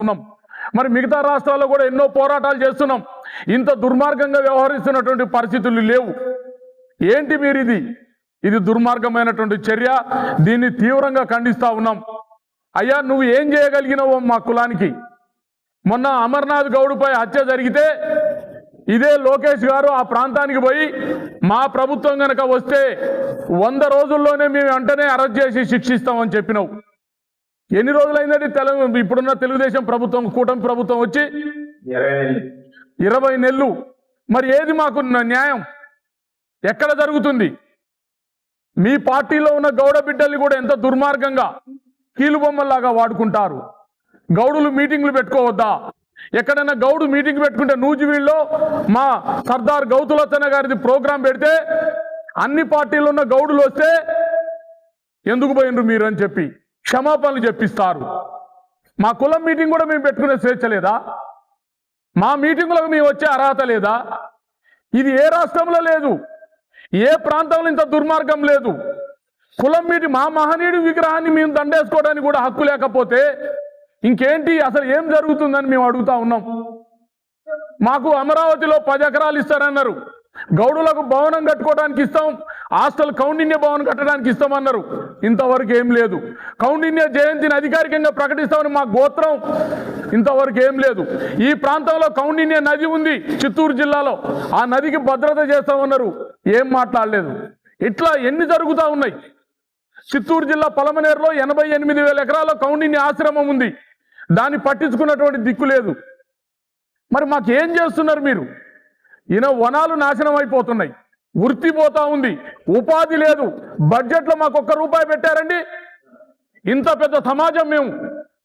ఉన్నాం. మరి మిగతా రాష్ట్రాల్లో కూడా ఎన్నో పోరాటాలు చేస్తున్నాం. ఇంత దుర్మార్గంగా వ్యవహరిస్తున్నటువంటి పరిస్థితులు లేవు. ఏంటి మీరు ఇది దుర్మార్గమైనటువంటి చర్య. దీన్ని తీవ్రంగా ఖండిస్తా ఉన్నాం. అయ్యా, నువ్వు ఏం చేయగలిగినావు మా కులానికి? మొన్న అమర్నాథ్ గౌడ్పై హత్య జరిగితే ఇదే లోకేష్ గారు ఆ ప్రాంతానికి పోయి మా ప్రభుత్వం కనుక వస్తే 100 రోజుల్లోనే మేము వెంటనే అరెస్ట్ చేసి శిక్షిస్తామని చెప్పినావు. ఎన్ని రోజులైందండి ఇప్పుడున్న తెలుగుదేశం ప్రభుత్వం, కూటమి ప్రభుత్వం వచ్చి 20 నెలలు. మరి ఏది మాకు న్యాయం? ఎక్కడ జరుగుతుంది? మీ పార్టీలో ఉన్న గౌడ బిడ్డల్ని కూడా ఎంత దుర్మార్గంగా కీలుబొమ్మల్లాగా వాడుకుంటారు. గౌడులు మీటింగ్లు పెట్టుకోవద్దా? ఎక్కడైనా గౌడు మీటింగ్ పెట్టుకుంటే నూజివీడులో మా సర్దార్ గౌతులచ్చన్న గారిది ప్రోగ్రాం పెడితే అన్ని పార్టీలు ఉన్న గౌడులు వస్తే ఎందుకు పోయినరు మీరు అని చెప్పి క్షమాపణలు చెప్పిస్తారు. మా కులం మీటింగ్ కూడా మేము పెట్టుకునే స్వేచ్ఛ లేదా? మా మీటింగులకు మేము వచ్చే అర్హత లేదా? ఇది ఏ రాష్ట్రంలో లేదు, ఏ ప్రాంతంలో ఇంత దుర్మార్గం లేదు. కులం మీటింగ్, మా మహనీయుడి విగ్రహాన్ని మేము దండేసుకోవడానికి కూడా హక్కు లేకపోతే ఇంకేంటి? అసలు ఏం జరుగుతుందని మేము అడుగుతా ఉన్నాం. మాకు అమరావతిలో 10 ఎకరాలు ఇస్తారన్నారు. గౌడులకు భవనం కట్టుకోవడానికి ఇస్తాం, హాస్టల్ కౌండిన్య భవనం కట్టడానికి ఇస్తామన్నారు. ఇంతవరకు ఏం లేదు. కౌండిన్య జయంతిని అధికారికంగా ప్రకటిస్తామని మా గోత్రం, ఇంతవరకు ఏం లేదు. ఈ ప్రాంతంలో కౌండిన్య నది ఉంది చిత్తూరు జిల్లాలో, ఆ నదికి భద్రత చేస్తామన్నారు. ఏం మాట్లాడలేదు. ఇట్లా ఎన్ని జరుగుతూ ఉన్నాయి. చిత్తూరు జిల్లా పలమనేరులో 88,000 ఎకరాల కౌండిన్య ఆశ్రమం ఉంది. దాన్ని పట్టించుకున్నటువంటి దిక్కు లేదు. మరి మాకు ఏం చేస్తున్నారు మీరు? వనాలు నాశనం అయిపోతున్నాయి, వృత్తి పోతా ఉంది, ఉపాధి లేదు. బడ్జెట్లో మాకు ₹1 పెట్టారండి? ఇంత పెద్ద సమాజం మేము,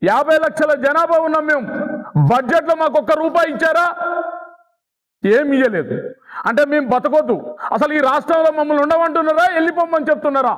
50 లక్షల జనాభా ఉన్నాం మేము. బడ్జెట్లో మాకు ₹1 ఇచ్చారా? ఏమి ఇయ్యలేదు. అంటే మేము బతకొద్దు, అసలు ఈ రాష్ట్రంలో మమ్మల్ని ఉండమంటున్నారా, వెళ్ళిపోమని చెప్తున్నారా?